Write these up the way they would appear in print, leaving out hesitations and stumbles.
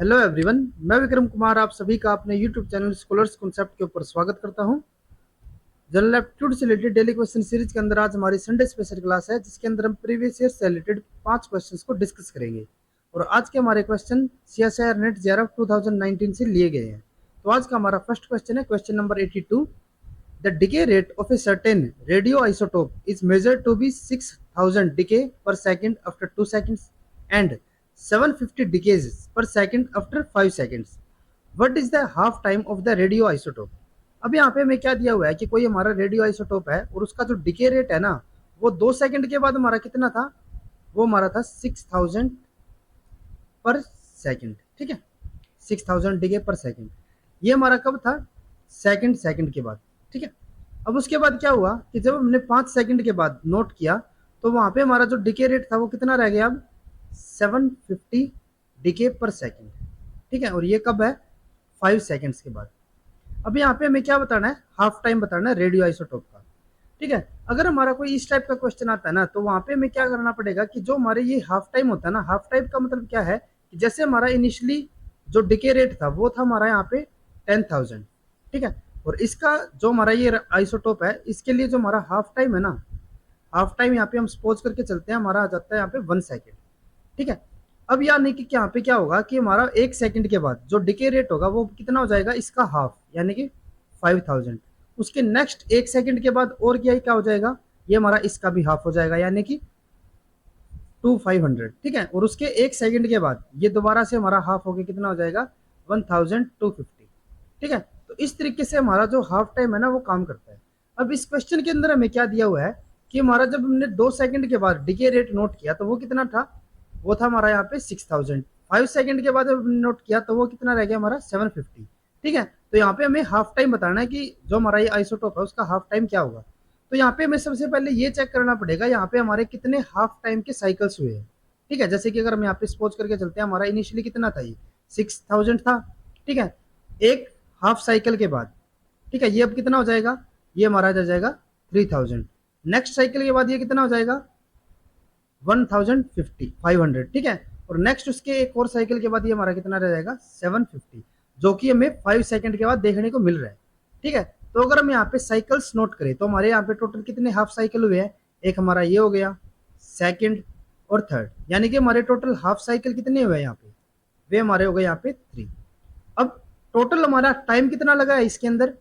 Hello everyone, मैं विक्रम कुमार आप सभी का अपने यूट्यूब चैनल स्कॉलर्स कॉन्सेप्ट के ऊपर स्वागत करता हूं। जनरल एप्टीट्यूड से रिलेटेड डेली क्वेश्चन सीरीज के अंदर आज हमारी संडे स्पेशल क्लास है, जिसके अंदर हम प्रीवियस ईयर से रिलेटेड 5 क्वेश्चंस को डिस्कस करेंगे। और आज के हमारे क्वेश्चन सीएसआईआर नेट जेआरएफ 2019 से लिए गए हैं। तो आज का हमारा फर्स्ट क्वेश्चन है question number 82। The decay rate of a certain radio isotope is measured to be 6000 decay per second after 2 seconds and 750 decays per second after 5 seconds. What is the half time of the radio isotope? अब यहाँ पे हमें क्या दिया हुआ है कि कोई हमारा रेडियो आइसोटोप है और उसका जो डिके रेट है ना, वो 2 सेकंड के बाद हमारा कितना था? वो हमारा था 6000 पर सेकंड। ठीक है, 6000 डिके पर सेकंड। ये हमारा कब था? सेकंड सेकंड के बाद। ठीक है, अब उसके बाद क्या हुआ कि जब हमने 5 सेकंड के बाद नोट किया तो वहां पे हमारा जो डिके रेट था वो कितना रह गया? अब 750 डिके पर सेकंड। ठीक है, और ये कब है? 5 सेकंड्स के बाद। अब यहाँ पे हमें क्या बताना है? हाफ टाइम बताना है रेडियो आइसोटोप का। ठीक है, अगर हमारा कोई इस टाइप का क्वेश्चन आता है ना, तो वहां पे हमें क्या करना पड़ेगा कि जो हमारे ये हाफ टाइम होता है ना, हाफ टाइम का मतलब क्या है कि जैसे हमारा इनिशियली जो डिके रेट था वो था हमारा यहाँ पे 10,000। ठीक है, और इसका जो हमारा ये आइसोटोप है, इसके लिए जो हमारा हाफ टाइम है ना, हाफ टाइम यहाँ पे हम सपोज करके चलते हैं, हमारा आ जाता है यहाँ पे 1 सेकेंड। ठीक है, अब यानी कि यहाँ पे क्या होगा कि हमारा 1 सेकंड के बाद जो डिके रेट होगा वो कितना हो जाएगा? इसका हाफ, यानी कि 5000। उसके नेक्स्ट 1 सेकंड के बाद और क्या हो जाएगा? ये हमारा इसका भी हाफ हो जाएगा, यानी कि 2500। ठीक है, और उसके 1 सेकंड के बाद ये दोबारा से हमारा हाफ होकर कितना हो जाएगा? 1250। ठीक है, तो इस तरीके से हमारा जो हाफ टाइम है ना वो काम करता है। अब इस क्वेश्चन के अंदर हमें क्या दिया हुआ है कि हमारा जब हमने 2 सेकंड के बाद डिके रेट नोट किया तो वो कितना था? वो था हमारा यहाँ पे 6000। 5 सेकंड के बाद जब हमने नोट किया तो वो कितना रह गया? हमारा 750। ठीक है, तो यहाँ पे हमें हाफ टाइम बताना है कि जो हमारा ये आइसोटोप है उसका हाफ टाइम क्या होगा। तो यहाँ पे हमें सबसे पहले ये चेक करना पड़ेगा यहाँ पे हमारे कितने हाफ टाइम के साइकिल्स हुए हैं। ठीक है, जैसे कि अगर हम यहाँ पे सपोज करके चलते हैं, हमारा इनिशियली कितना था? ये 6000 था। ठीक है, एक हाफ साइकिल के बाद, ठीक है, ये अब कितना हो जाएगा? ये हमारा आ जाएगा 3000। नेक्स्ट साइकिल के बाद ये कितना हो जाएगा? 500। ठीक है, और नेक्स्ट उसके एक और साइकिल के बाद ये हमारा कितना रह जाएगा? 750, जो कि हमें 5 सेकंड के बाद देखने को मिल रहा है। ठीक है, तो अगर हम यहाँ पे साइकिल्स नोट करें तो हमारे यहाँ पे टोटल कितने हाफ साइकिल हुए हैं? एक हमारा ये हो गया, सेकंड और थर्ड, यानी कि हमारे टोटल हाफ साइकिल कितने हुए हैं यहाँ पे? वे हमारे हो गए यहाँ पे 3। अब टोटल हमारा टाइम कितना लगा है इसके अंदर?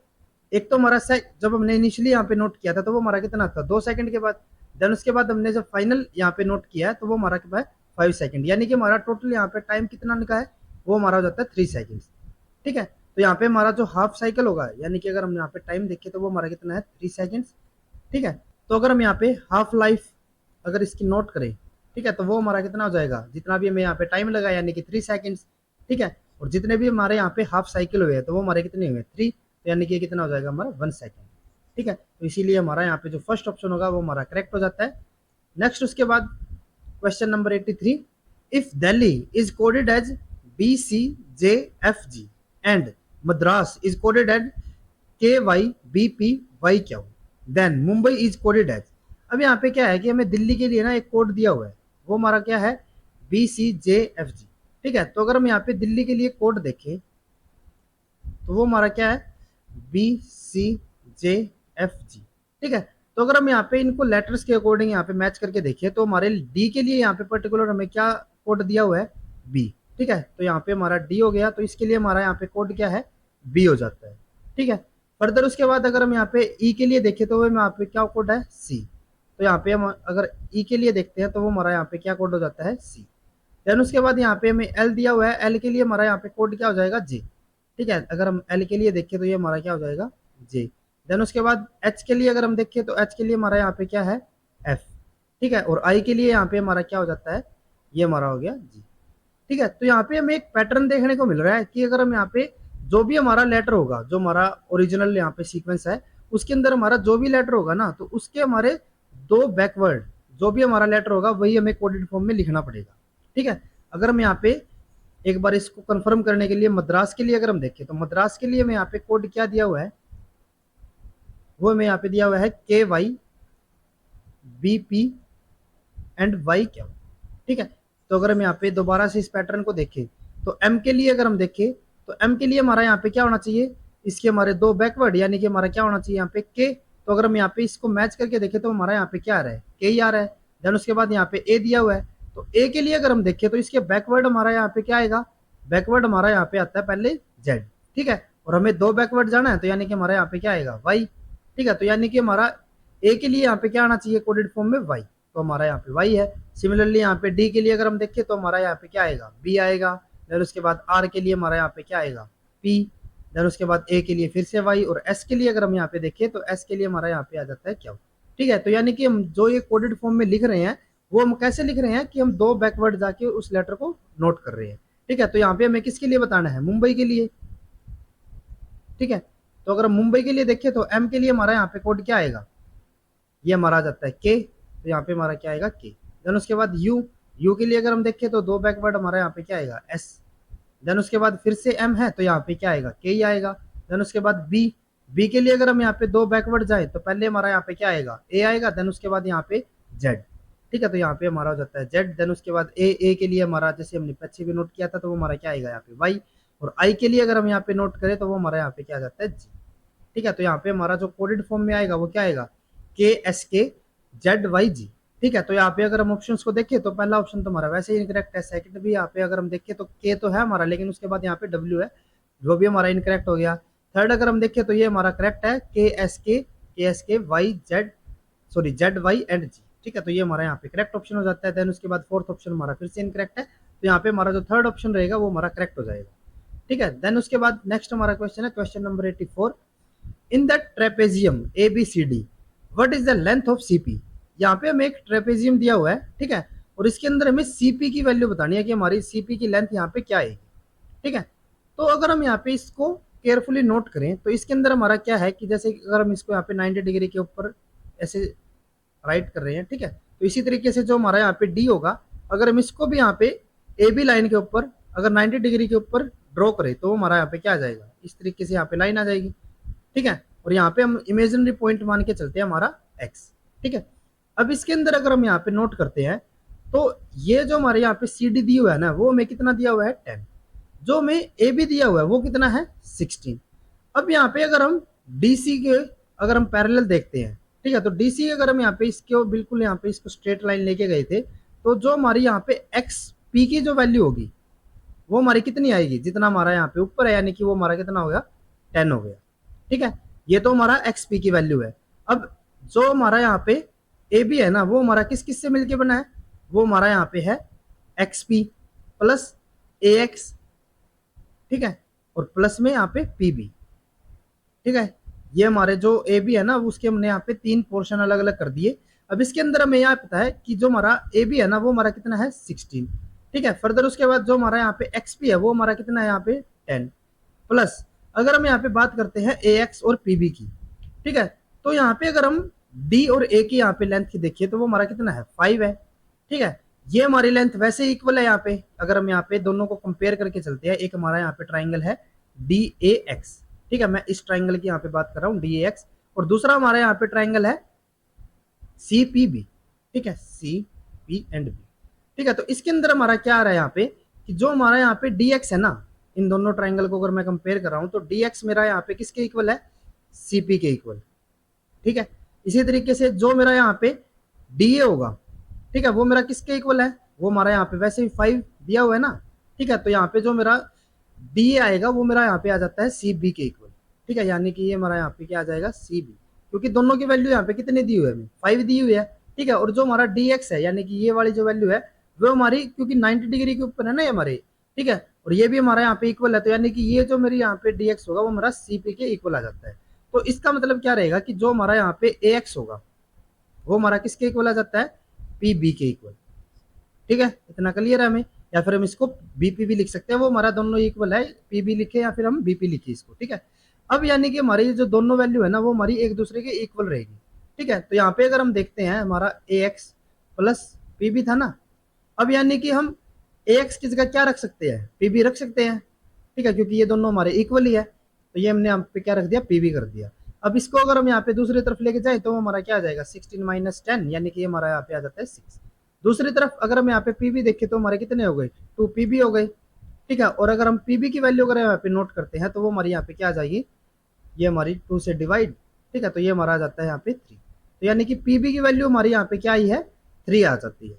एक तो हमारा जब हमने इनिशियली यहाँ पे नोट किया था तो वो हमारा कितना था? 2 सेकंड के बाद। देन उसके बाद हमने जब फाइनल यहाँ पे नोट किया है तो वो हमारा क्या है? 5 सेकंड, यानी कि हमारा टोटल यहाँ पे टाइम कितना निकला है? वो हमारा हो जाता है 3 सेकंड। ठीक है, तो यहाँ पे हमारा जो हाफ साइकिल होगा, यानी कि अगर हम यहाँ पे टाइम देखें तो वो हमारा कितना है? 3 सेकंड। ठीक है, तो अगर हम यहाँ पे हाफ लाइफ अगर इसकी नोट करें, ठीक है, तो वो हमारा कितना हो जाएगा? जितना भी हमें यहाँ पे टाइम लगा, यानी कि 3 सेकंड। ठीक है, और जितने भी हमारे यहाँ पे हाफ साइकिल हुए हैं तो वो हमारे कितने हुए? 3, तो यानी कि कितना हो जाएगा? हमारा 1 सेकंड। ठीक है, तो इसीलिए हमारा यहाँ पे जो फर्स्ट ऑप्शन होगा वो हमारा करेक्ट हो जाता है। नेक्स्ट उसके बाद question number 83। If Delhi is coded as BCJFG and Madras is coded as KYBPY then Mumbai is coded as. अब यहाँ पे क्या है कि हमें दिल्ली के लिए ना एक कोड दिया हुआ है, वो हमारा क्या है? BCJFG। ठीक है, तो अगर हम यहाँ पे दिल्ली के लिए कोड देखें तो वो हमारा क्या है? BCJFG। ठीक है, तो अगर हम यहाँ पे इनको लेटर्स के अकॉर्डिंग यहाँ पे मैच करके देखें तो हमारे डी के लिए यहाँ पे पर्टिकुलर हमें क्या कोड दिया हुआ है? बी। ठीक है, तो यहाँ पे हमारा डी हो गया, तो इसके लिए हमारा यहाँ पे कोड क्या है? बी हो जाता है। ठीक है, फर्दर उसके बाद अगर हम यहाँ पे ई के लिए देखें तो वो यहाँ पे क्या कोड है? सी। तो यहाँ पे हम अगर ई के लिए देखते हैं तो वो हमारा यहाँ पे क्या कोड हो जाता है? सी। देन उसके बाद यहाँ पे हमें एल दिया हुआ है, एल के लिए हमारा यहाँ पे कोड क्या हो जाएगा? जे। ठीक है, अगर हम एल के लिए देखें तो ये हमारा क्या हो जाएगा? जे। देन उसके बाद एच के लिए अगर हम देखें तो एच के लिए हमारा यहाँ पे क्या है? एफ। ठीक है, और आई के लिए यहाँ पे हमारा क्या हो जाता है? ये हमारा हो गया जी। ठीक है, तो यहाँ पे हमें एक पैटर्न देखने को मिल रहा है कि अगर हम यहाँ पे जो भी हमारा लेटर होगा, जो हमारा ओरिजिनल यहाँ पे सीक्वेंस है, उसके अंदर हमारा जो भी लेटर होगा ना, तो उसके हमारे 2 बैकवर्ड जो भी हमारा लेटर होगा वही हमें कोडेड फॉर्म में लिखना पड़ेगा। ठीक है, अगर हम यहाँ पे एक बार इसको कंफर्म करने के लिए मद्रास के लिए अगर हम देखें तो मद्रास के लिए हमें यहाँ पे कोड क्या दिया हुआ है? वो हमें यहाँ पे दिया हुआ है KYBP एंड वाई क्या। ठीक है, तो अगर हम यहाँ पे दोबारा से इस पैटर्न को देखें तो m के लिए अगर हम देखें तो m के लिए हमारा यहाँ पे क्या होना चाहिए, इसके हमारे दो बैकवर्ड यानी कि हमारा क्या होना चाहिए यहाँ पे k। तो अगर हम यहाँ पे इसको मैच करके देखें तो हमारा यहाँ पे क्या आ रहा है, k ही आ रहा है। देन उसके बाद यहाँ पे a दिया हुआ है, तो a के लिए अगर हम देखें तो इसके बैकवर्ड हमारा यहाँ पे क्या आएगा, बैकवर्ड हमारा यहाँ पे आता है पहले z, ठीक है, और हमें दो बैकवर्ड जाना है तो यानी कि हमारा यहाँ पे क्या आएगा y, ठीक है। तो यानी कि हमारा a के लिए यहाँ पे क्या आना चाहिए कोडेड फॉर्म में y, तो हमारा यहाँ पे y है। सिमिलरली यहाँ पे d के लिए अगर हम देखें तो हमारा यहाँ पे क्या आएगा, b आएगा। देन उसके बाद r के लिए हमारा यहाँ पे क्या आएगा, p। देन उसके बाद a के लिए फिर से y, और s के लिए अगर हम यहाँ पे देखें तो s के लिए हमारा यहाँ पे आ जाता है क्या, ठीक है। तो यानी कि हम जो ये कोडेड फॉर्म में लिख रहे हैं वो हम कैसे लिख रहे हैं कि हम दो बैकवर्ड जाके उस लेटर को नोट कर रहे हैं, ठीक है। तो यहाँ पे हमें किसके लिए बताना है, मुंबई के लिए, ठीक है। तो अगर हम मुंबई के लिए देखें तो m के लिए हमारा यहाँ पे कोड क्या आएगा, ये हमारा आ जाता है k, तो यहाँ पे हमारा क्या आएगा k। देन उसके बाद u के लिए अगर हम देखें तो दो बैकवर्ड हमारा यहाँ पे क्या आएगा s। देन उसके बाद फिर से m है तो यहाँ पे क्या आएगा, k ही आएगा। देन उसके बाद b के लिए अगर हम यहाँ पे दो बैकवर्ड जाए तो पहले हमारा यहाँ पे क्या आएगा, a आएगा। देन उसके बाद यहाँ पे z, ठीक है, तो यहाँ पे हमारा हो जाता है z। देन उसके बाद a के लिए हमारा जैसे हमने पीछे भी नोट किया था तो वो हमारा क्या आएगा यहाँ पे y, और i के लिए अगर हम यहाँ पे नोट करें तो वो हमारा यहाँ पे क्या आ जाता है g, ठीक है। तो यहाँ पे हमारा जो कोडेड फॉर्म में आएगा वो क्या आएगा, के एस के जेड वाई जी, ठीक है। तो यहाँ पे अगर हम ऑप्शंस को देखें तो पहला ऑप्शन तो हमारा वैसे ही इनकरेक्ट है, सेकंड भी यहाँ पे अगर हम देखें तो के तो है हमारा, लेकिन उसके बाद यहाँ पे डब्ल्यू है जो भी हमारा इनकरेक्ट हो गया। थर्ड अगर हम देखें तो ये हमारा करेक्ट है, K S K Y Z, sorry Z Y and G, ठीक है। तो ये हमारा यहाँ पे करेक्ट ऑप्शन हो जाता है। देन उसके बाद फोर्थ ऑप्शन हमारा फिर से इनकरेक्ट है, तो यहाँ पे हमारा जो थर्ड ऑप्शन रहेगा वो हमारा करेक्ट हो जाएगा, ठीक है। देन उसके बाद नेक्स्ट हमारा क्वेश्चन है question number 84, in the trapezium ABCD what is the length of CP। यहाँ पे हमें एक ट्रेपेजियम दिया हुआ है, ठीक है, और इसके अंदर हमें CP की वैल्यू बतानी है कि हमारी CP की लेंथ यहाँ पे क्या है, ठीक है। तो अगर हम यहाँ पे इसको केयरफुली नोट करें तो इसके अंदर हमारा क्या है कि जैसे अगर हम इसको यहाँ पे 90 डिग्री के ऊपर ऐसे राइट कर रहे हैं, ठीक है, तो इसी तरीके से जो हमारा यहाँ पे D होगा अगर हम इसको भी यहाँ पे AB लाइन के ऊपर अगर 90 डिग्री के ऊपर ड्रॉ करें तो हमारा यहाँ पे क्या आ जाएगा, इस तरीके से यहाँ पे लाइन आ जाएगी, ठीक है। और यहाँ पे हम इमेजिनरी पॉइंट मान के चलते हैं हमारा x, ठीक है। अब इसके अंदर अगर हम यहाँ पे नोट करते हैं तो ये जो हमारे यहाँ पे CD दिया हुआ है ना वो हमें कितना दिया हुआ है 10, जो हमें AB दिया हुआ है वो कितना है 16। अब यहाँ पे अगर हम DC के अगर हम पैरेलल देखते हैं, ठीक है, तो DC अगर हम यहाँ पे इसके बिल्कुल यहाँ पे इसको स्ट्रेट लाइन लेके गए थे तो जो हमारी यहाँ पे XP की जो वैल्यू होगी वो हमारी कितनी आएगी, जितना हमारा यहाँ पे ऊपर है यानी कि वो हमारा कितना हो गया 10 हो गया, ठीक है। ये तो हमारा XP की वैल्यू है। अब जो हमारा यहाँ पे AB है ना वो हमारा किस किस से मिलके बना है, वो हमारा यहाँ पे है XP प्लस AX, ठीक है, और प्लस में यहाँ पे PB, ठीक है। ये हमारे जो AB है ना उसके हमने यहाँ पे 3 पोर्शन अलग अलग कर दिए। अब इसके अंदर हमें यहाँ पता है कि जो हमारा AB है ना वो हमारा कितना है 16, ठीक है। फर्दर उसके बाद जो हमारा यहाँ पे XP है वो हमारा कितना है यहाँ पे 10 प्लस अगर हम यहाँ पे बात करते हैं AX और PB की, ठीक है, तो यहाँ पे अगर हम D और A की यहाँ पे लेंथ की देखिए तो वो हमारा कितना है 5 है, ठीक है। ये हमारी लेंथ वैसे इक्वल है यहाँ पे अगर हम यहाँ पे दोनों को कंपेयर करके चलते हैं। एक हमारा यहाँ पे ट्राइंगल है DAX, ठीक है, मैं इस ट्राइंगल की यहाँ पे बात कर रहा हूँ DAX, और दूसरा हमारा यहाँ पे ट्राइंगल है CPB, ठीक है, CP एंड B, ठीक है। तो इसके अंदर हमारा क्या आ रहा है यहाँ पे कि जो हमारा यहाँ पे DX है ना, इन दोनों ट्राइंगल को अगर मैं कंपेयर कर रहा हूँ तो DX मेरा यहाँ पे किसके इक्वल है, CP के इक्वल, ठीक है। इसी तरीके से जो मेरा यहाँ पे DA होगा, ठीक है, वो मेरा किसके इक्वल है, वो हमारा यहाँ पे वैसे ही 5 दिया हुआ है ना, ठीक है। तो यहाँ पे जो मेरा DA आएगा वो मेरा यहाँ पे आ जाता है CB के इक्वल, ठीक है, यानी कि ये हमारा यहाँ पे क्या आ जाएगा CB, क्योंकि दोनों की वैल्यू यहाँ पे कितनी दी हुई है, 5 दी हुई है, ठीक है। और जो हमारा DX है यानी कि ये वाली जो वैल्यू है वो हमारी क्योंकि 90 डिग्री के ऊपर है ना ये हमारे, ठीक है, और ये भी हमारा यहाँ पे इक्वल है, तो यानी कि ये जो मेरी यहाँ पे DX होगा वो हमारा CP के इक्वल आ जाता है। तो इसका मतलब क्या रहेगा कि जो हमारा यहाँ पे AX होगा वो हमारा किसके इक्वल आ जाता है, PB के इक्वल, ठीक है। इतना क्लियर है हमें, या फिर हम इसको BP भी लिख सकते हैं, वो हमारा दोनों इक्वल है, PB लिखे या फिर हम BP लिखे इसको, ठीक है। अब यानी कि हमारी जो दोनों वैल्यू है ना वो हमारी एक दूसरे के इक्वल रहेगी, ठीक है। तो यहाँ पे अगर हम देखते हैं हमारा AX प्लस PB था ना, अब यानी कि हम AX की जगह क्या रख सकते हैं, PB रख सकते हैं, ठीक है, क्योंकि ये दोनों हमारे इक्वल ही है, तो ये हमने यहाँ पे क्या रख दिया, PB कर दिया। अब इसको अगर हम यहाँ पे दूसरी तरफ लेके जाए तो हमारा क्या आ जाएगा 16 माइनस 10, यानी कि हमारा यहाँ पे आ जाता है 6। दूसरी तरफ अगर हम यहाँ पे PB देखें तो हमारे कितने हो गए 2 PB हो गए, ठीक है। और अगर हम पीबी की वैल्यू अगर यहाँ पे नोट करते हैं तो वो हमारी यहाँ पे क्या आ जाएगी, ये हमारी 2 से डिवाइड, ठीक है, तो ये हमारा आ जाता है यहाँ पे 3। तो यानी कि पीबी की वैल्यू हमारी यहाँ पे क्या आई है, 3 आ जाती है,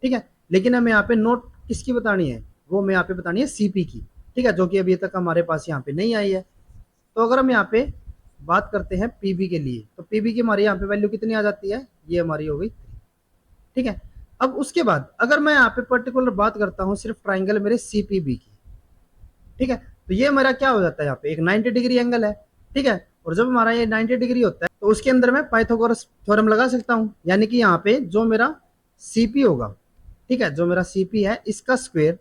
ठीक है। लेकिन हमें यहाँ पे नोट किसकी बतानी है, वो हमें यहाँ पे बतानी है सीपी की, ठीक है, जो कि अभी तक हमारे पास यहाँ पे नहीं आई है। तो अगर हम यहाँ पे बात करते हैं पीबी के लिए, तो पीबी की हमारी यहाँ पे वैल्यू कितनी आ जाती है, ये हमारी हो गई 3, ठीक है। अब उसके बाद अगर मैं यहाँ पे पर्टिकुलर बात करता हूँ सिर्फ ट्राइंगल मेरे सीपीबी की, ठीक है, तो ये हमारा क्या हो जाता है, यहाँ पे एक 90 डिग्री एंगल है, ठीक है। और जब हमारा ये 90 डिग्री होता है तो उसके अंदर मैं पाइथागोरस थ्योरम लगा सकता हूँ, यानी कि यहाँ पे जो मेरा सीपी होगा, ठीक है, जो मेरा सीपी है इसका स्क्वायर,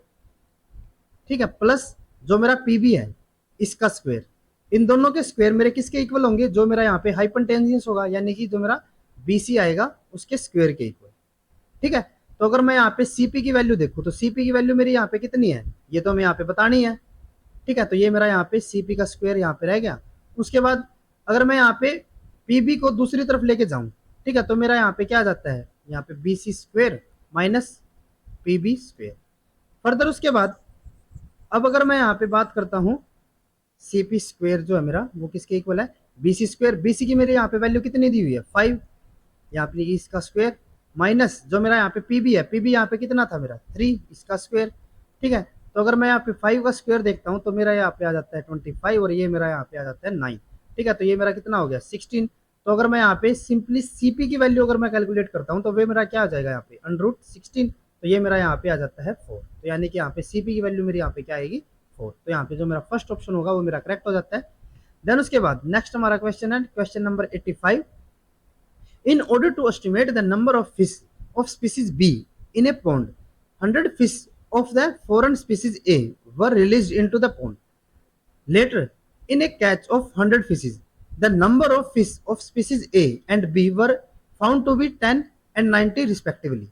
ठीक है, प्लस जो मेरा पीबी है इसका स्क्वायर, इन दोनों के स्क्वायर मेरे किसके इक्वल होंगे, जो मेरा यहाँ पे हाइपोटेन्यूस होगा, यानी कि जो मेरा बीसी आएगा उसके स्क्वायर के इक्वल, ठीक है। तो अगर मैं यहाँ पे सीपी की वैल्यू देखूँ तो सीपी की वैल्यू मेरी यहाँ पे कितनी है, ये तो हमें यहाँ पे बतानी है, ठीक है। तो ये मेरा यहाँ पे सीपी का स्क्वायर यहाँ पे रह गया। उसके बाद अगर मैं यहाँ पे पीबी को दूसरी तरफ लेके जाऊं, ठीक है, तो मेरा यहाँ पे क्या आ जाता है, यहाँ पे BC square minus PB square. Further उसके बाद अब अगर मैं यहाँ पे बात करता हूँ सीपी स्क्वायर जो है मेरा वो किसके इक्वल है, बीसी स्क्वायर। बीसी की मेरे यहाँ पे वैल्यू कितनी दी हुई है 5, यहाँ पे इसका स्क्वायर माइनस जो मेरा यहाँ पे पीबी है, पीबी यहाँ पे कितना था मेरा 3, इसका स्क्वायर, ठीक है। तो अगर मैं यहाँ पे 5 का स्क्वायर देखता हूँ तो मेरा यहाँ पे आ जाता है 25 और ये मेरा यहाँ पे आ जाता है 9, ठीक है। तो ये मेरा कितना हो गया 16। तो अगर मैं यहाँ पे सिंपली सीपी की वैल्यू अगर मैं कैलकुलेट करता हूँ तो वे मेरा क्या आ जाएगा यहाँ पे √16, तो ये मेरा यहाँ पे आ जाता है 4। तो यानी कि यहाँ पे सीपी की वैल्यू मेरी यहाँ पे क्या आएगी 4। तो यहाँ पे जो मेरा फर्स्ट ऑप्शन होगा वो मेरा करेक्ट हो जाता है। देन उसके बाद नेक्स्ट हमारा क्वेश्चन है question number 85। In order to estimate the number of fish of species B in a pond, 100 fish of the foreign species A were released into the pond. Later, in a catch of 100 fishes, the number of fish of species A and B were found to be 10 and 90 respectively.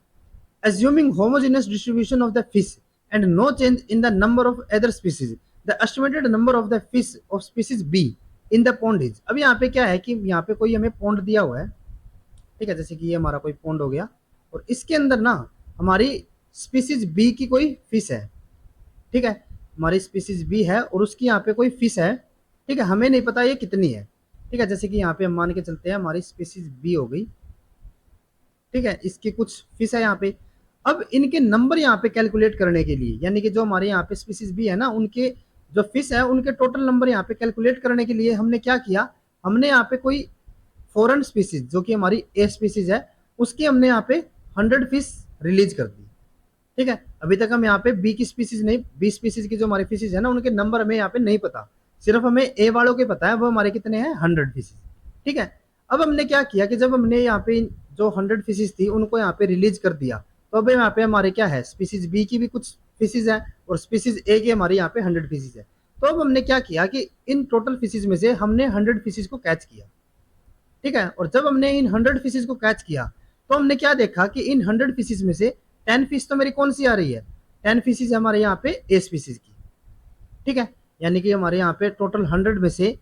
Assuming homogeneous distribution of the fish and no change in the number of other species, the estimated number of the fish of species B in the pond is। अब यहाँ पे क्या है कि यहाँ पे कोई हमें पॉन्ड दिया हुआ है, ठीक है, जैसे कि ये हमारा कोई पॉन्ड हो गया और इसके अंदर ना हमारी स्पीसीज बी की कोई फिश है, ठीक है, हमारी स्पीसीज बी है और उसकी यहाँ पे कोई फिश है, ठीक है, हमें नहीं पता ये कितनी है, ठीक है। जैसे कि यहाँ पे हम मान के चलते हैं हमारी स्पीसीज बी हो गई, ठीक है, इसकी कुछ फिश है यहाँ पे। अब इनके नंबर यहाँ पे कैलकुलेट करने के लिए, यानी कि जो हमारे यहाँ पे स्पीसीज बी है ना उनके जो फिश है उनके टोटल नंबर यहाँ पे कैलकुलेट करने के लिए हमने क्या किया, हमने यहाँ पे कोई फॉरेन स्पीसीज जो कि हमारी ए स्पीसीज है उसकी हमने यहाँ पे 100 फिश रिलीज कर दी, ठीक है। अभी तक हम यहाँ पे बी की स्पीसीज नहीं, बी स्पीसीज की जो हमारी फिशेज है ना उनके नंबर हमें यहाँ पे नहीं पता, सिर्फ हमें ए वालों के पता है वो हमारे कितने हैं 100 फिशेज, ठीक है। अब हमने क्या किया कि जब हमने यहाँ पे जो 100 फिशेज थी उनको यहाँ पे रिलीज कर दिया तो अब यहाँ पे हमारे क्या है स्पीसीज बी की भी कुछ फिशेज है और स्पीसीज ए की हमारी यहाँ पे 100 फिशेज है। तो अब हमने क्या किया कि इन टोटल फिशेज में से हमने 100 फिशेज को कैच किया, ठीक है। और जब हमने इन 100 फिशेज को कैच किया तो हमने क्या देखा कि इन 100 फिशेज में से 10 फिश तो मेरी कौन सी आ रही है, 10 फिशेज हमारे यहाँ पे ए स्पीसीज की, ठीक है। यानी कि हमारे यहाँ पे टोटल 100 में से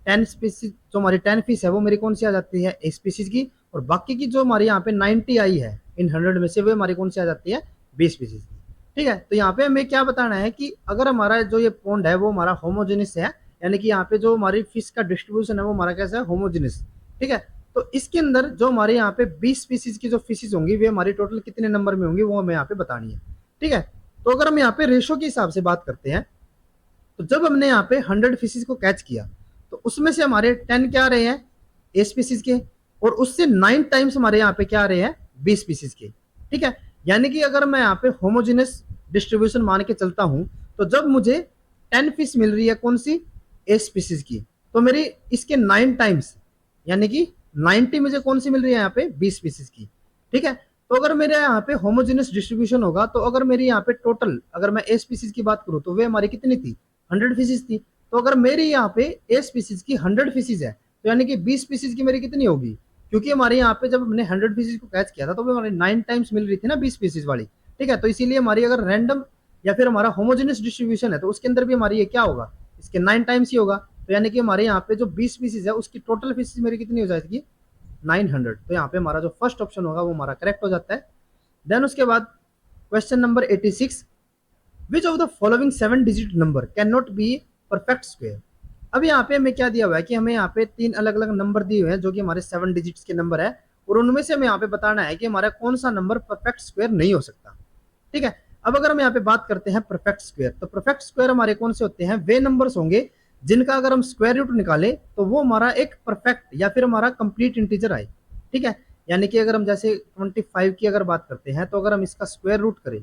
10 स्पीसीज जो हमारी 10 फिश है वो मेरी कौन सी आ जाती है ए स्पीसीज की, और बाकी की जो हमारे यहाँ पे 90 आई है इन 100 में से वो हमारी कौन सी आ जाती है बी स्पीसीज की, ठीक है। तो यहाँ पे हमें क्या बताना है कि अगर हमारा जो ये पॉन्ड है वो हमारा होमोजेनियस है, यानी कि यहाँ पे जो हमारी फिश का डिस्ट्रीब्यूशन है वो हमारा कैसा है होमोजेनियस, ठीक है। तो इसके अंदर जो हमारे यहाँ पे 20 स्पीसीज की जो फिशेज होंगी वे हमारी टोटल कितने नंबर में होंगी वो हमें यहाँ पे बतानी है, ठीक है। तो अगर हम यहाँ पे रेशो के हिसाब से बात करते हैं तो जब हमने यहाँ पे 100 फिशेज को कैच किया तो उसमें से हमारे 10 क्या आ रहे हैं ए स्पीसीज के और उससे 9 टाइम्स हमारे यहाँ पे क्या आ रहे हैं बी स्पीसीज के, ठीक है। यानी कि अगर मैं यहाँ पे होमोजेनियस डिस्ट्रीब्यूशन मान के चलता हूं तो जब मुझे 10 फिश मिल रही है कौन सी ए स्पीसीज की तो मेरी इसके 9 टाइम्स यानी कि 90 मुझे कौन सी मिल रही है यहाँ पे बी स्पीसीज की, ठीक है। तो अगर मेरे यहाँ पे होमोजेनियस डिस्ट्रीब्यूशन होगा तो अगर मेरी यहाँ पे टोटल अगर मैं ए स्पीसीज की बात करूँ तो वे हमारी कितनी थी 100 फिशेज थी। तो अगर मेरी यहाँ पे ए स्पीसीज की 100 फिशेज है तो यानी कि बी स्पीसीज की मेरी कितनी होगी, क्योंकि हमारे यहाँ पे जब हमने 100 फिशेज को कैच किया था तो हमारे 9 टाइम्स मिल रही थी ना बी स्पीसीज वाली, ठीक है। तो इसीलिए हमारी अगर रैंडम या फिर हमारा होमोजेनियस डिस्ट्रीब्यूशन है तो उसके अंदर भी हमारी ये क्या होगा इसके 9 टाइम्स ही होगा। तो यानी कि हमारे यहाँ पे जो 20 स्पीसीज है उसकी टोटल फिशेज मेरी कितनी हो जाएगी 900। तो यहाँ पे हमारा जो फर्स्ट ऑप्शन होगा वो हमारा करेक्ट हो जाता है। देन उसके बाद question number 86। Which of the following 7 digit number can not be perfect square. अब यहाँ पे हमें क्या दिया हुआ है कि हमें यहाँ पे 3 अलग अलग नंबर दिए हुए हैं जो कि हमारे 7 डिजिट्स के नंबर है, और उनमें से हमें यहाँ पे बताना है कि हमारा कौन सा नंबर परफेक्ट स्क्वायर नहीं हो सकता। ठीक है, अब अगर हम यहाँ पे बात करते हैं परफेक्ट स्क्वायर, तो परफेक्ट स्क्वायर हमारे कौन से होते हैं, वे नंबर्स होंगे जिनका अगर हम स्क्वायर रूट निकालें तो वो हमारा एक परफेक्ट या फिर हमारा कंप्लीट इंटीजर आए। ठीक है, यानी कि अगर हम जैसे 25 की अगर बात करते हैं तो अगर हम इसका स्क्वायर रूट करें,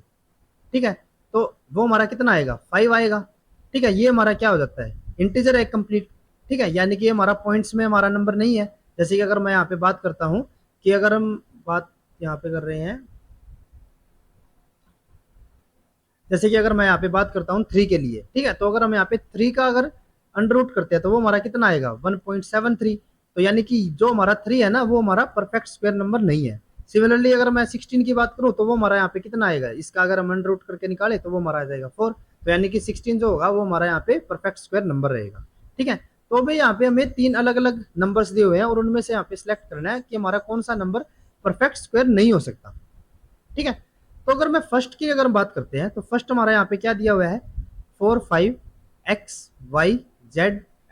ठीक है, तो वो हमारा कितना आएगा, 5 आएगा। ठीक है, ये हमारा क्या हो जाता है, इंटीजर है कंप्लीट। ठीक है, यानी कि ये हमारा पॉइंट्स में हमारा नंबर नहीं है। जैसे कि अगर मैं यहाँ पे बात करता हूँ कि अगर हम बात यहाँ पे कर रहे हैं, जैसे कि अगर मैं यहाँ पे बात करता हूँ 3 के लिए, ठीक है, तो अगर हम यहाँ पे 3 का अगर अंडर रूट करते हैं तो वो हमारा कितना आएगा, 1.73। तो यानी कि जो हमारा 3 है ना वो हमारा परफेक्ट स्क्वायर नंबर नहीं है। सिमिलरली अगर मैं 16 की बात करूँ तो वो हमारा यहाँ पे कितना आएगा, इसका अगर हम अंडर रूट करके निकाले तो वो हमारा आ जाएगा 4। तो यानी कि 16 जो होगा वो हमारा यहाँ पे परफेक्ट स्क्वायर नंबर रहेगा। ठीक है, तो भाई यहाँ पे हमें 3 अलग अलग नंबर्स दिए हुए हैं और उनमें से यहाँ पे सिलेक्ट करना है कि हमारा कौन सा नंबर परफेक्ट स्क्वायर नहीं हो सकता। ठीक है, तो अगर मैं फर्स्ट की अगर बात करते हैं तो फर्स्ट हमारा यहाँ पे क्या दिया हुआ है, 4 5 x y z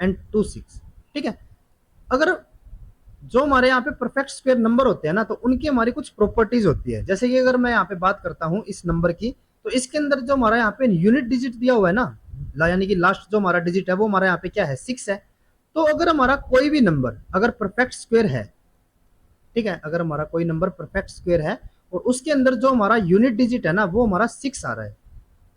एंड 2 6। ठीक है, अगर जो हमारे यहाँ पे परफेक्ट स्क्वायर नंबर होते हैं ना तो उनकी हमारी कुछ प्रॉपर्टीज होती है। जैसे कि अगर मैं यहाँ पे बात करता हूँ इस नंबर की, तो इसके अंदर जो हमारा यहाँ पे यूनिट डिजिट दिया हुआ है ना, यानी कि लास्ट जो हमारा डिजिट है वो हमारा यहाँ पे क्या है, 6 है। तो अगर हमारा कोई भी नंबर अगर परफेक्ट स्क्वायर है, ठीक है, अगर हमारा कोई नंबर परफेक्ट स्क्वायर है और उसके अंदर जो हमारा यूनिट डिजिट है ना वो हमारा 6 आ रहा है,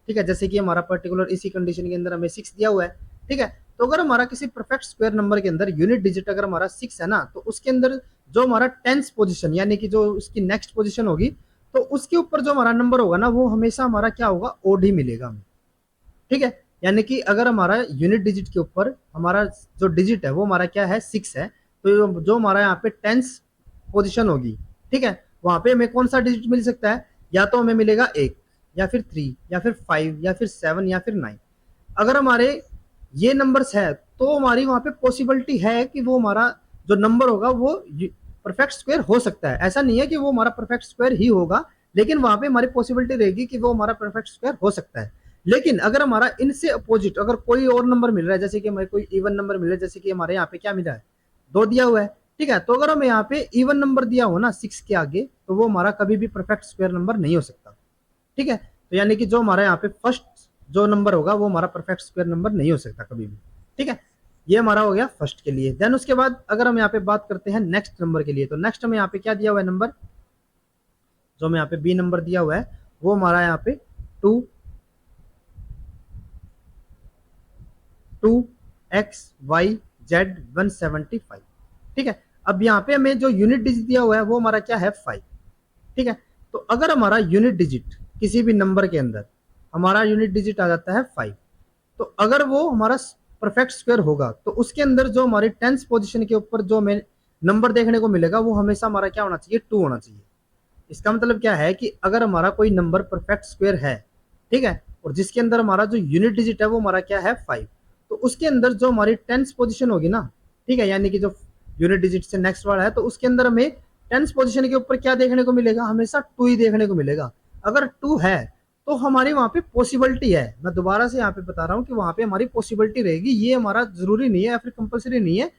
ठीक है, जैसे कि हमारा पर्टिकुलर इसी कंडीशन के अंदर हमें 6 दिया हुआ है। ठीक है, तो अगर हमारा किसी परफेक्ट स्क्वायर नंबर के अंदर यूनिट डिजिट अगर हमारा 6 है ना तो उसके अंदर जो हमारा टेंथ पोजीशन यानी कि जो उसकी नेक्स्ट पोजीशन होगी तो उसके ऊपर जो हमारा नंबर होगा ना वो हमेशा हमारा क्या होगा, ओड ही मिलेगा हमें। ठीक है, यानी कि अगर हमारा यूनिट डिजिट के ऊपर हमारा जो डिजिट है वो हमारा क्या है, 6 है, तो जो हमारा यहाँ पे टेंथ पोजीशन होगी, ठीक है, वहां पे हमें कौन सा डिजिट मिल सकता है, या तो हमें मिलेगा 1 या फिर 3 या फिर 5 या फिर 7 या फिर 9। अगर हमारे ये नंबर्स है तो हमारी वहां पे पॉसिबिलिटी है कि वो हमारा जो नंबर होगा वो परफेक्ट स्क्वायर हो सकता है। ऐसा नहीं है कि वो हमारा परफेक्ट स्क्वायर ही होगा, लेकिन वहां पे हमारी पॉसिबिलिटी रहेगी कि वो हमारा परफेक्ट स्क्वायर हो सकता है। लेकिन अगर हमारा इनसे अपोजिट अगर कोई और नंबर मिल रहा है, जैसे कि हमें कोई इवन नंबर मिल रहा है, जैसे कि हमारे यहाँ पे क्या मिला है, 2 दिया हुआ है, ठीक है, तो अगर हमें यहाँ पे इवन नंबर दिया हो ना 6 के आगे तो वो हमारा कभी भी परफेक्ट स्क्वायर नंबर नहीं हो सकता। ठीक है, तो यानी कि जो हमारा यहाँ पे फर्स्ट जो नंबर होगा वो हमारा परफेक्ट स्क्वायर नंबर नहीं हो सकता कभी भी। ठीक है, ये हमारा हो गया फर्स्ट के लिए। देन उसके बाद अगर हम यहाँ पे बात करते हैं नेक्स्ट नंबर के लिए, तो नेक्स्ट हमें यहाँ पे क्या दिया हुआ है नंबर, जो हमें यहाँ पे बी नंबर दिया हुआ है वो हमारा यहाँ पे 2x y z 175। ठीक है, अब यहाँ पे हमें जो यूनिट डिजिट दिया हुआ है वो हमारा क्या है, 5। ठीक है, तो अगर हमारा यूनिट डिजिट किसी भी नंबर के अंदर हमारा यूनिट डिजिट आ जाता है 5, तो अगर वो हमारा परफेक्ट स्क्वायर होगा तो उसके अंदर जो हमारी टेंथ पोजीशन के ऊपर जो हमें नंबर देखने को मिलेगा वो हमेशा हमारा क्या होना चाहिए, 2 होना चाहिए। इसका मतलब क्या है कि अगर हमारा कोई नंबर परफेक्ट स्क्वायर है, ठीक है, और जिसके अंदर हमारा जो यूनिट डिजिट है वो हमारा क्या है, 5, तो उसके अंदर जो हमारी टेंथ पोजीशन होगी ना, ठीक है, यानी कि जो यूनिट डिजिट से नेक्स्ट वाला है तो उसके अंदर हमें टेंथ पोजीशन के ऊपर क्या देखने को मिलेगा, हमेशा 2 ही देखने को मिलेगा। अगर 2 है तो हमारी वहां पे पॉसिबिलिटी है, मैं दोबारा से यहाँ पे बता रहा हूँ कि वहां पे हमारी पॉसिबिलिटी रहेगी, ये हमारा जरूरी नहीं है या फिर कंपलसरी नहीं है,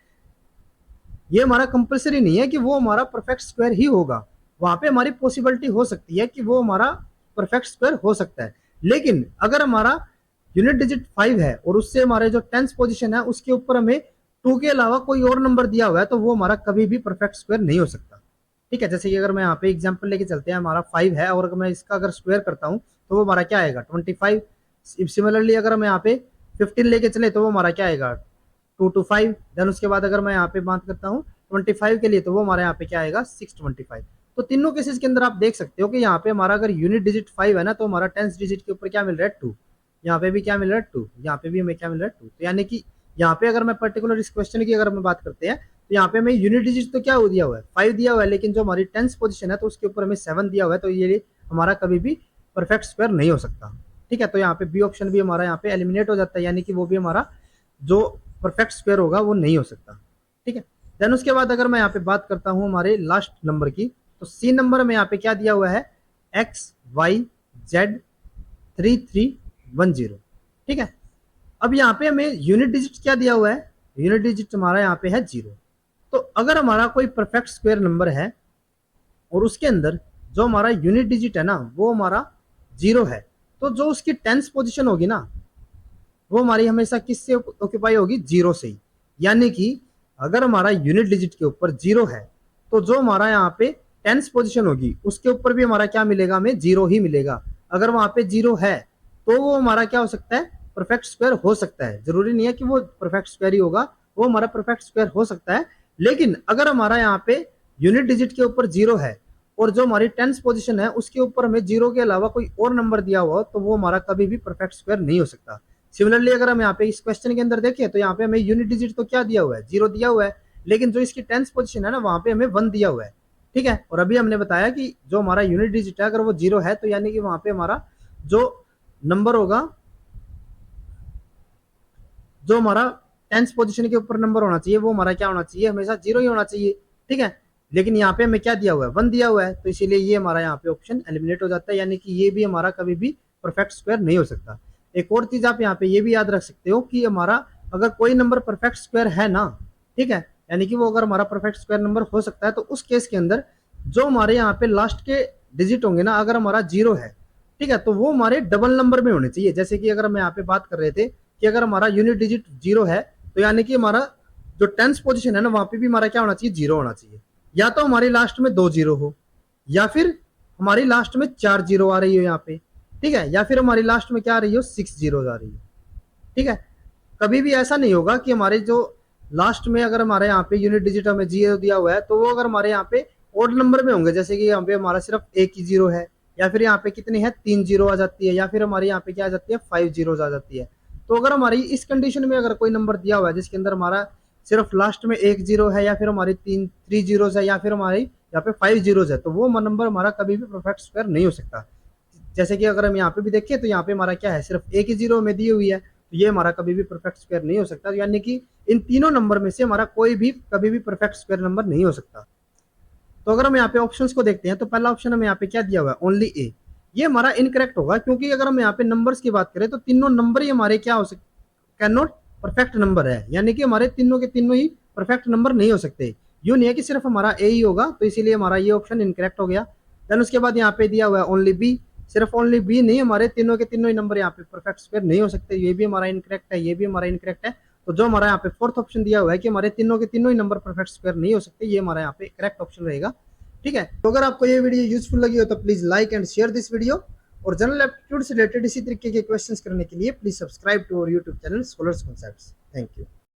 ये हमारा कंपलसरी नहीं है कि वो हमारा परफेक्ट स्क्वायर ही होगा। वहां पे हमारी पॉसिबिलिटी हो सकती है कि वो हमारा परफेक्ट स्क्वायर हो सकता है। लेकिन अगर हमारा यूनिट डिजिट 5 है और उससे हमारे जो टेंथ पोजीशन है उसके ऊपर हमें 2 के अलावा कोई और नंबर दिया हुआ है तो वो हमारा कभी भी परफेक्ट स्क्वायर नहीं हो सकता। ठीक है, जैसे कि अगर मैं यहाँ पे एग्जांपल लेके चलते हैं, हमारा 5 है और अगर मैं इसका अगर स्क्वायर करता हूँ तो वो हमारा क्या आएगा, 25। सिमिलरली अगर हम यहाँ पे 15 लेके चले तो वो हमारा क्या आएगा, 2 to 5। देन उसके बाद अगर मैं यहाँ पे बात करता हूँ 25 के लिए तो वो हमारे यहाँ पे क्या आएगा, 625। तो तीनों केसेस के अंदर आप देख सकते हो कि यहाँ पे हमारा अगर यूनिट डिजिट 5 है ना तो हमारा टेंथ डिजिट के ऊपर क्या मिल रहा है, 2। यहाँ पे भी क्या मिल रहा है, 2। यहाँ पे भी हमें क्या मिल रहा है, 2। तो यानी कि यहाँ पे अगर मैं पर्टिकुलर इस क्वेश्चन की अगर हम बात करते हैं तो यहाँ पे हमें यूनिट डिजिट तो क्या दिया हुआ है, 5 दिया हुआ है, लेकिन जो हमारी टेंथ पोजीशन है तो उसके ऊपर हमें 7 दिया हुआ है, तो ये हमारा कभी भी परफेक्ट स्क्वायर नहीं हो सकता। ठीक है, तो यहाँ पे बी ऑप्शन भी हमारा यहाँ पे एलिमिनेट हो जाता है, यानी कि वो भी हमारा जो परफेक्ट स्क्वायर होगा वो नहीं हो सकता। ठीक है, देन उसके बाद अगर मैं यहाँ पे बात करता हूँ हमारे लास्ट नंबर की, तो सी नंबर में यहाँ पे क्या दिया हुआ है, एक्स वाई जेड 3 3 10। ठीक है, अब यहाँ पे हमें यूनिट डिजिट क्या दिया हुआ है, यूनिट डिजिट हमारा यहाँ पे है 0। तो अगर हमारा कोई परफेक्ट स्क्वायर नंबर है और उसके अंदर जो हमारा यूनिट डिजिट है ना वो हमारा 0 है, तो जो उसकी टेंथ पोजीशन होगी ना वो हमारी हमेशा किससे ऑक्यूपाई होगी, 0 से ही। यानी कि अगर हमारा यूनिट डिजिट के ऊपर 0 है तो जो हमारा यहाँ पे टेंथ पोजीशन होगी उसके ऊपर भी हमारा क्या मिलेगा, हमें 0 ही मिलेगा। अगर वहां पे 0 है तो वो हमारा क्या हो सकता है, परफेक्ट स्क्वायर हो सकता है। जरूरी नहीं है कि वो परफेक्ट स्क्वायर ही होगा, वो हमारा परफेक्ट स्क्वायर हो सकता है। लेकिन अगर हमारा यहाँ पे यूनिट डिजिट के ऊपर 0 है और जो हमारी टेंथ पोजीशन है उसके ऊपर हमें 0 के अलावा कोई और नंबर दिया हुआ तो वो हमारा कभी भी परफेक्ट स्क्वायर नहीं हो सकता। सिमिलरली अगर हम यहाँ पे इस क्वेश्चन के अंदर देखें तो यहाँ पे हमें यूनिट डिजिट तो क्या दिया हुआ है, 0 दिया हुआ है, लेकिन जो इसकी टेंथ पोजीशन है ना वहां पे हमें 1 दिया हुआ है। ठीक है, और अभी हमने बताया कि जो हमारा यूनिट डिजिट है अगर वो 0 है तो यानी कि वहां पे हमारा जो नंबर होगा, जो हमारा टेंथ पोजीशन के ऊपर नंबर होना चाहिए वो हमारा क्या होना चाहिए, हमेशा 0 ही होना चाहिए। ठीक है, लेकिन यहाँ पे हमें क्या दिया हुआ है, 1 दिया हुआ है, तो इसीलिए ये हमारा यहाँ पे ऑप्शन एलिमिनेट हो जाता है, यानी कि ये भी हमारा कभी भी परफेक्ट स्क्वायर नहीं हो सकता। एक और चीज आप यहाँ पे ये भी याद रख सकते हो कि हमारा अगर कोई नंबर परफेक्ट स्क्वायर है ना, ठीक है, यानी कि वो अगर हमारा परफेक्ट स्क्वायर नंबर हो सकता है तो उस केस के अंदर जो हमारे यहाँ पे लास्ट के डिजिट होंगे ना, अगर हमारा 0 है, ठीक है, तो वो हमारे डबल नंबर में होने चाहिए। जैसे कि अगर हम यहाँ पे बात कर रहे थे कि अगर हमारा यूनिट डिजिट 0 है तो यानी कि हमारा जो टेंथ पोजीशन है ना वहां पे भी हमारा क्या होना चाहिए, 0 होना चाहिए। या तो हमारी लास्ट में 2 0 हो, या फिर हमारी लास्ट में 4 0 आ रही हो यहाँ पे, ठीक है, या फिर हमारी लास्ट में क्या आ रही हो, 6 0 आ रही है। ठीक है, कभी भी ऐसा नहीं होगा कि हमारे जो लास्ट में अगर हमारे यहाँ पे यूनिट डिजिट हमें 0 दिया हुआ है तो वो अगर हमारे यहाँ पे ओड नंबर में होंगे, जैसे कि यहाँ पे हमारा सिर्फ एक ही 0 है, या फिर यहाँ पे कितनी है, 3 0 आ जाती है, या फिर हमारे यहाँ पे क्या आ जाती है, 5 0 आ जाती है। तो अगर हमारी इस कंडीशन में अगर कोई नंबर दिया हुआ है जिसके अंदर हमारा सिर्फ लास्ट में एक 0 है, या फिर हमारी 3 जीरो है, या फिर हमारी यहाँ पे 5 जीरो है, तो वो नंबर हमारा कभी भी परफेक्ट स्क्वायर नहीं हो सकता। जैसे कि अगर हम यहाँ पे भी देखें तो यहाँ पे हमारा क्या है, सिर्फ एक ही 0 में दी हुई है, तो ये हमारा कभी भी परफेक्ट स्क्वायर नहीं हो सकता। यानी कि इन तीनों नंबर में से हमारा कोई भी कभी भी परफेक्ट स्क्वायर नंबर नहीं हो सकता। तो अगर हम यहाँ पे ऑप्शंस को देखते हैं तो पहला ऑप्शन हमें यहाँ पे क्या दिया हुआ है, ओनली ए, ये हमारा इनकरेक्ट होगा, क्योंकि अगर हम यहाँ पे नंबर्स की बात करें तो तीनों नंबर ही हमारे क्या हो सकते, कैन नॉट परफेक्ट नंबर है, यानी कि हमारे तीनों के तीनों ही परफेक्ट नंबर नहीं हो सकते। यूं नहीं है कि सिर्फ हमारा ए ही होगा, तो इसीलिए हमारा ये ऑप्शन इनकरेक्ट हो गया। देन उसके बाद यहाँ पे दिया हुआ है ओनली बी, सिर्फ ओनली बी नहीं, हमारे तीनों के तीनों ही नंबर यहाँ पे परफेक्ट स्क्वायर नहीं हो सकते, ये भी हमारा इनकरेक्ट है, ये भी हमारा इनकरेक्ट है। तो जो हमारा यहाँ पे फोर्थ ऑप्शन दिया हुआ है कि हमारे तीनों के तीनों ही नंबर परफेक्ट स्क्वायर नहीं हो सकते, ये हमारा यहाँ पे करेक्ट ऑप्शन रहेगा। ठीक है, तो अगर आपको ये वीडियो यूजफुल लगी हो तो please like and share this video, और जनरल एप्टीट्यूड से रिलेटेड इसी तरीके के क्वेश्चंस करने के लिए please subscribe to our YouTube channel scholars concepts. Thank you.